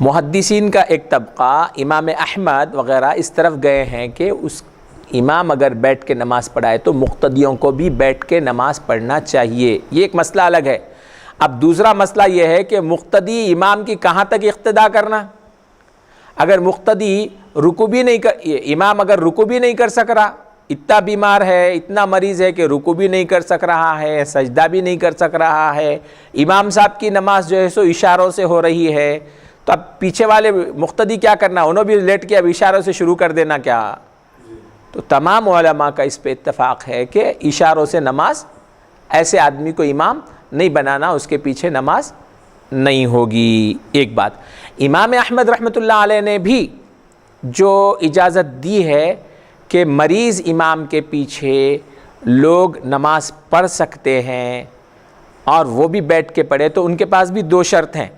محدثین کا ایک طبقہ امام احمد وغیرہ اس طرف گئے ہیں کہ اس امام اگر بیٹھ کے نماز پڑھائے تو مقتدیوں کو بھی بیٹھ کے نماز پڑھنا چاہیے. یہ ایک مسئلہ الگ ہے. اب دوسرا مسئلہ یہ ہے کہ مقتدی امام کی کہاں تک اقتداء کرنا. اگر مقتدی امام اگر رکوع بھی نہیں کر سک رہا، اتنا بیمار ہے، اتنا مریض ہے کہ رکوع بھی نہیں کر سک رہا ہے، سجدہ بھی نہیں کر سک رہا ہے، امام صاحب کی نماز جو ہے سو اشاروں سے ہو رہی ہے، تو اب پیچھے والے مقتدی کیا کرنا؟ انہوں بھی لیٹ کے اب اشاروں سے شروع کر دینا کیا؟ تو تمام علماء کا اس پہ اتفاق ہے کہ اشاروں سے نماز، ایسے آدمی کو امام نہیں بنانا، اس کے پیچھے نماز نہیں ہوگی. ایک بات امام احمد رحمۃ اللہ علیہ نے بھی جو اجازت دی ہے کہ مریض امام کے پیچھے لوگ نماز پڑھ سکتے ہیں اور وہ بھی بیٹھ کے پڑھے، تو ان کے پاس بھی دو شرط ہیں.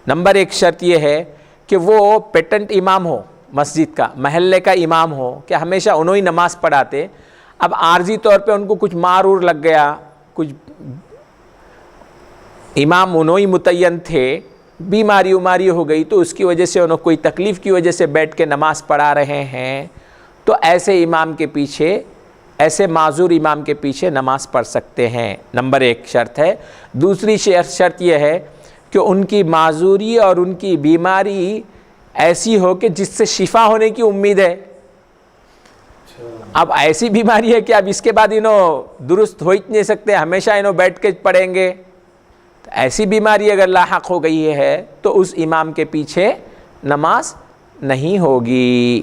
نمبر ایک شرط یہ ہے کہ وہ پیٹنٹ امام ہو، مسجد کا، محلے کا امام ہو کہ ہمیشہ انہوں ہی نماز پڑھاتے. اب عارضی طور پہ ان کو کچھ مارور لگ گیا، کچھ امام انہوں ہی متعین تھے، بیماری ہو گئی، تو اس کی وجہ سے انہوں کوئی تکلیف کی وجہ سے بیٹھ کے نماز پڑھا رہے ہیں، تو ایسے امام کے پیچھے، ایسے معذور امام کے پیچھے نماز پڑھ سکتے ہیں. نمبر ایک شرط ہے. دوسری شرط یہ ہے کہ ان کی معذوری اور ان کی بیماری ایسی ہو کہ جس سے شفا ہونے کی امید ہے. اب ایسی بیماری ہے کہ اب اس کے بعد انہوں درست ہو ہی نہیں سکتے، ہمیشہ انہوں بیٹھ کے پڑھیں گے. تو ایسی بیماری اگر لاحق ہو گئی ہے تو اس امام کے پیچھے نماز نہیں ہوگی.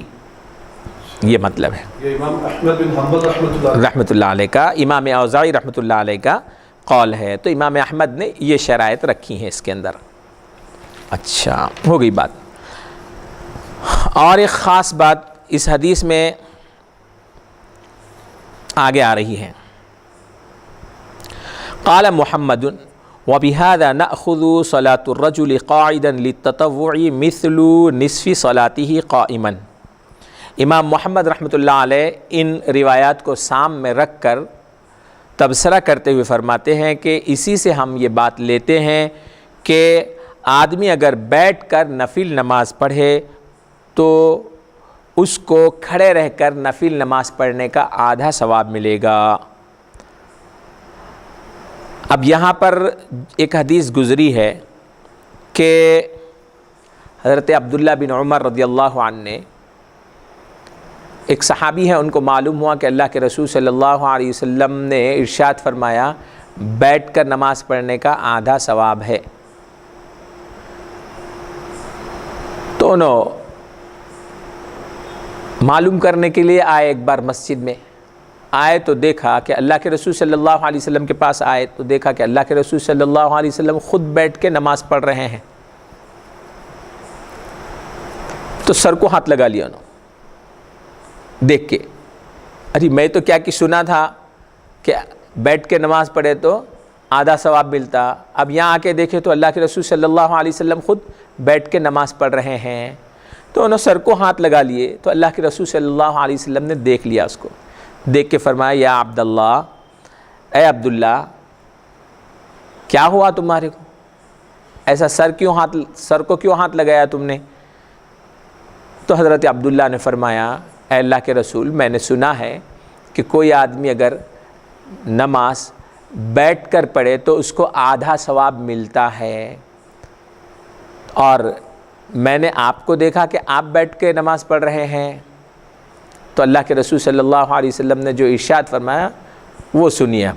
یہ مطلب ہے. یہ امام احمد بن حنبل رحمۃ اللہ علیہ کا، امام اوزاعی رحمۃ اللہ علیہ کا قول ہے. تو امام احمد نے یہ شرائط رکھی ہیں اس کے اندر. اچھا، ہو گئی بات. اور ایک خاص بات اس حدیث میں آگے آ رہی ہے. قال محمد وبهذا نأخذ صلاة الرجل قاعدا للتطوع مثل نصف صلاته قائما. امام محمد رحمۃ اللہ علیہ ان روایات کو سام میں رکھ کر تبصرہ کرتے ہوئے فرماتے ہیں کہ اسی سے ہم یہ بات لیتے ہیں کہ آدمی اگر بیٹھ کر نفل نماز پڑھے تو اس کو کھڑے رہ کر نفل نماز پڑھنے کا آدھا ثواب ملے گا. اب یہاں پر ایک حدیث گزری ہے کہ حضرت عبداللہ بن عمر رضی اللہ عنہ نے، ایک صحابی ہیں، ان کو معلوم ہوا کہ اللہ کے رسول صلی اللہ علیہ وسلم نے ارشاد فرمایا بیٹھ کر نماز پڑھنے کا آدھا ثواب ہے. تو انہوں معلوم کرنے کے لیے آئے، ایک بار مسجد میں آئے تو دیکھا کہ اللہ کے رسول صلی اللہ علیہ وسلم کے پاس آئے تو دیکھا کہ اللہ کے رسول صلی اللہ علیہ وسلم خود بیٹھ کے نماز پڑھ رہے ہیں. تو سر کو ہاتھ لگا لیا انہوں دیکھ کے، ارے میں تو کیا کہ سنا تھا کہ بیٹھ کے نماز پڑھے تو آدھا ثواب ملتا، اب یہاں آ کے دیکھے تو اللہ کے رسول صلی اللہ علیہ وسلم خود بیٹھ کے نماز پڑھ رہے ہیں. تو انہوں سر کو ہاتھ لگا لیے تو اللہ کے رسول صلی اللہ علیہ وسلم نے دیکھ لیا، اس کو دیکھ کے فرمایا یا عبداللہ، اے عبداللہ کیا ہوا تمہارے کو، ایسا سر کو کیوں ہاتھ لگایا تم نے؟ تو حضرت عبداللہ نے فرمایا اے اللہ کے رسول، میں نے سنا ہے کہ کوئی آدمی اگر نماز بیٹھ کر پڑھے تو اس کو آدھا ثواب ملتا ہے، اور میں نے آپ کو دیکھا کہ آپ بیٹھ کے نماز پڑھ رہے ہیں. تو اللہ کے رسول صلی اللہ علیہ وسلم نے جو ارشاد فرمایا وہ سنیے.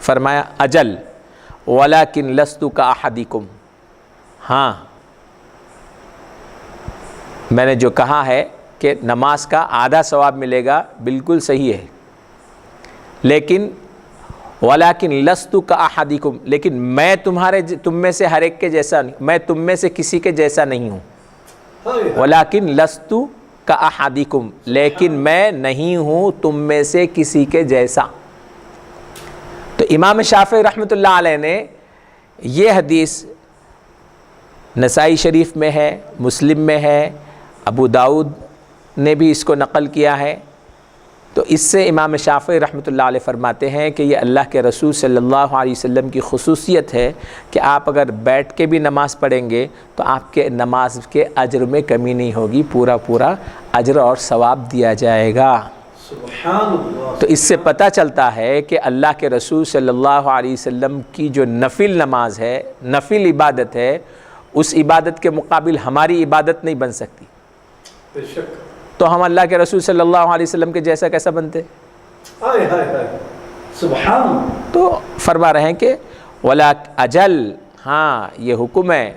فرمایا اجل ولیکن لست کاحدکم، ہاں میں نے جو کہا ہے کہ نماز کا آدھا ثواب ملے گا بالکل صحیح ہے، لیکن ولیکن لست کاحدکم، لیکن میں تم میں سے ہر ایک کے جیسا نہیں، میں تم میں سے کسی کے جیسا نہیں ہوں. ولیکن لست کاحدکم، لیکن میں نہیں ہوں تم میں سے کسی کے جیسا. تو امام شافعی رحمۃ اللہ علیہ نے یہ حدیث نسائی شریف میں ہے، مسلم میں ہے، ابو داؤد نے بھی اس کو نقل کیا ہے، تو اس سے امام شافعی رحمۃ اللہ علیہ فرماتے ہیں کہ یہ اللہ کے رسول صلی اللہ علیہ وسلم کی خصوصیت ہے کہ آپ اگر بیٹھ کے بھی نماز پڑھیں گے تو آپ کے نماز کے اجر میں کمی نہیں ہوگی، پورا اجر اور ثواب دیا جائے گا۔ سبحان اللہ۔ تو اس سے پتہ چلتا ہے کہ اللہ کے رسول صلی اللہ علیہ وسلم کی جو نفل نماز ہے، نفل عبادت ہے، اس عبادت کے مقابل ہماری عبادت نہیں بن سکتی۔ بے شک۔ تو ہم اللہ کے رسول صلی اللہ علیہ وسلم کے جیسا کیسا بنتے؟ ہائے ہائے ہائے، سبحان اللہ۔ تو فرما رہے ہیں کہ ولا اجل، ہاں یہ حکم ہے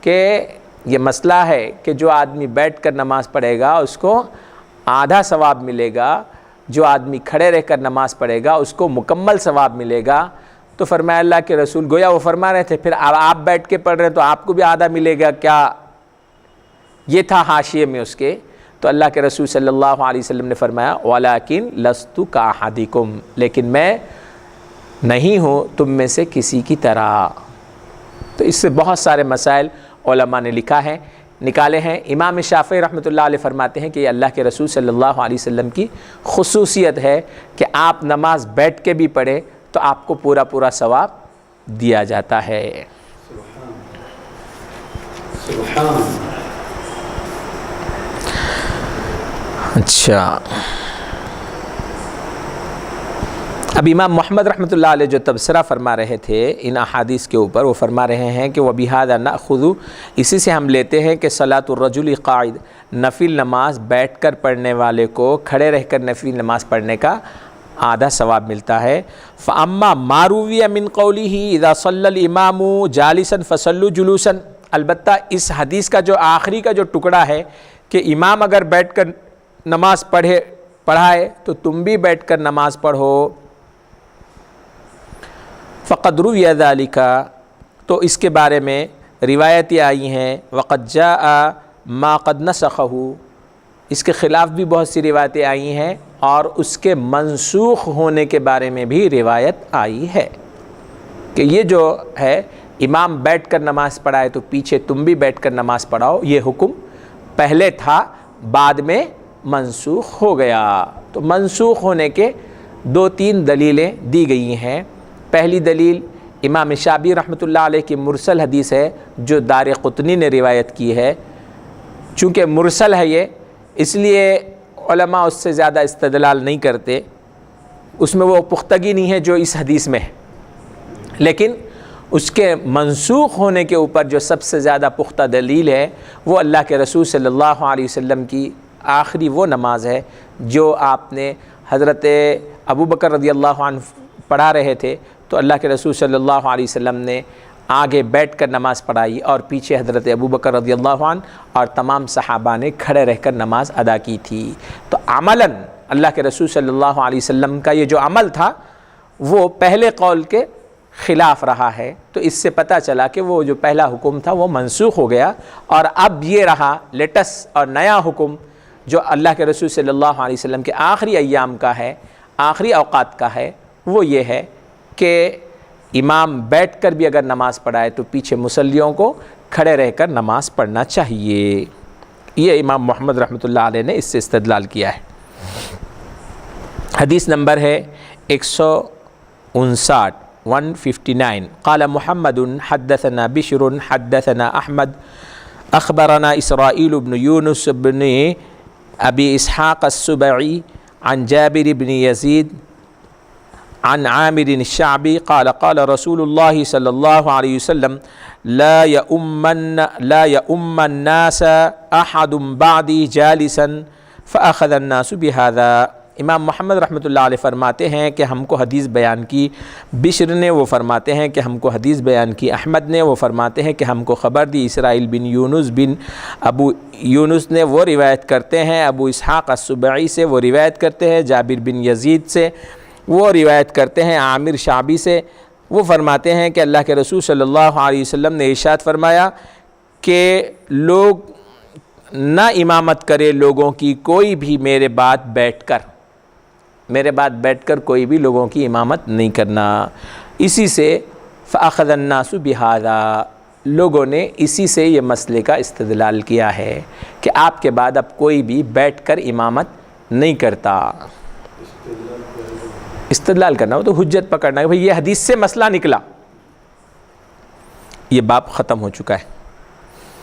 کہ یہ مسئلہ ہے کہ جو آدمی بیٹھ کر نماز پڑھے گا اس کو آدھا ثواب ملے گا، جو آدمی کھڑے رہ کر نماز پڑھے گا اس کو مکمل ثواب ملے گا۔ تو فرمایا اللہ کے رسول، گویا وہ فرما رہے تھے پھر آپ بیٹھ کے پڑھ رہے ہیں تو آپ کو بھی آدھا ملے گا کیا؟ یہ تھا حاشیے میں اس کے۔ تو اللہ کے رسول صلی اللہ علیہ وسلم نے فرمایا وَلَكِنْ لَسْتُ كَأَحَدِكُمْ، لیکن میں نہیں ہوں تم میں سے کسی کی طرح۔ تو اس سے بہت سارے مسائل علماء نے نکالے ہیں۔ امام شافعی رحمۃ اللہ علیہ فرماتے ہیں کہ یہ اللہ کے رسول صلی اللہ علیہ وسلم کی خصوصیت ہے کہ آپ نماز بیٹھ کے بھی پڑھے تو آپ کو پورا ثواب دیا جاتا ہے۔ سبحان اللہ۔ اچھا، اب امام محمد رحمۃ اللہ علیہ جو تبصرہ فرما رہے تھے ان احادیث کے اوپر، وہ فرما رہے ہیں کہ وَبِهَذَا نَأْخُذُ، اسی سے ہم لیتے ہیں کہ صلاۃ الرجل قاعد، نفل نماز بیٹھ کر پڑھنے والے کو کھڑے رہ کر نفل نماز پڑھنے کا آدھا ثواب ملتا ہے۔ فَأَمَّا مَا رُوِيَ مِنْ قَوْلِهِ إِذَا صَلَّى الْإِمَامُ جَالِسًا فَصَلُّوا جُلُوسًا، البتہ اس حدیث کا جو آخری کا جو ٹکڑا ہے کہ امام اگر بیٹھ کر نماز پڑھائے تو تم بھی بیٹھ کر نماز پڑھو، فقد روی ذالک، تو اس کے بارے میں روایتیں آئی ہیں، وقد جاء ما قد نسخہ، اس کے خلاف بھی بہت سی روایتیں آئی ہیں، اور اس کے منسوخ ہونے کے بارے میں بھی روایت آئی ہے کہ یہ جو ہے امام بیٹھ کر نماز پڑھائے تو پیچھے تم بھی بیٹھ کر نماز پڑھاؤ، یہ حکم پہلے تھا بعد میں منسوخ ہو گیا۔ تو منسوخ ہونے کے 2-3 دلیلیں دی گئی ہیں۔ پہلی دلیل امام شعبی رحمۃ اللہ علیہ کی مرسل حدیث ہے جو دارقطنی نے روایت کی ہے۔ چونکہ مرسل ہے یہ، اس لیے علماء اس سے زیادہ استدلال نہیں کرتے، اس میں وہ پختگی نہیں ہے جو اس حدیث میں ہے، لیکن اس کے منسوخ ہونے کے اوپر جو سب سے زیادہ پختہ دلیل ہے وہ اللہ کے رسول صلی اللہ علیہ وسلم کی آخری وہ نماز ہے جو آپ نے حضرت ابو بکر رضی اللہ عنہ پڑھا رہے تھے تو اللہ کے رسول صلی اللہ علیہ وسلم نے آگے بیٹھ کر نماز پڑھائی اور پیچھے حضرت ابو بکر رضی اللہ عنہ اور تمام صحابہ نے کھڑے رہ کر نماز ادا کی تھی۔ تو عملاً اللہ کے رسول صلی اللہ علیہ وسلم کا یہ جو عمل تھا وہ پہلے قول کے خلاف رہا ہے، تو اس سے پتہ چلا کہ وہ جو پہلا حکم تھا وہ منسوخ ہو گیا، اور اب یہ رہا لیٹسٹ اور نیا حکم جو اللہ کے رسول صلی اللہ علیہ وسلم کے آخری ایام کا ہے، آخری اوقات کا ہے، وہ یہ ہے کہ امام بیٹھ کر بھی اگر نماز پڑھائے تو پیچھے مصلیوں کو کھڑے رہ کر نماز پڑھنا چاہیے۔ یہ امام محمد رحمۃ اللہ علیہ نے اس سے استدلال کیا ہے۔ حدیث نمبر ہے 159 قال محمد حدثنا بشر حدثنا احمد اخبرنا اسرائیل بن یونس بن ابی اسحاق السبعی عن جابر بن یزید عن عامر الشعبی قال قال رسول اللہ صلی اللہ علیہ وسلم لا يؤم الناس احد بعدی جالسا فاخذ الناس بهذا۔ امام محمد رحمۃ اللہ علیہ فرماتے ہیں کہ ہم کو حدیث بیان کی بشر نے، وہ فرماتے ہیں کہ ہم کو حدیث بیان کی احمد نے، وہ فرماتے ہیں کہ ہم کو خبر دی اسرائیل بن یونس بن ابو یونس نے، وہ روایت کرتے ہیں ابو اسحاق السبعی سے، وہ روایت کرتے ہیں جابر بن یزید سے، وہ روایت کرتے ہیں عامر شعبی سے، وہ فرماتے ہیں کہ اللہ کے رسول صلی اللہ علیہ وسلم نے ارشاد فرمایا کہ لوگ نہ امامت کرے لوگوں کی کوئی بھی میرے بعد بیٹھ کر کوئی بھی لوگوں کی امامت نہیں کرنا۔ اسی سے فأخذ الناس بهذا، لوگوں نے اسی سے یہ مسئلے کا استدلال کیا ہے کہ آپ کے بعد اب کوئی بھی بیٹھ کر امامت نہیں کرتا۔ استدلال کرنا ہو تو حجت پکڑنا ہے بھئی یہ حدیث سے مسئلہ نکلا. یہ باب ختم ہو چکا ہے.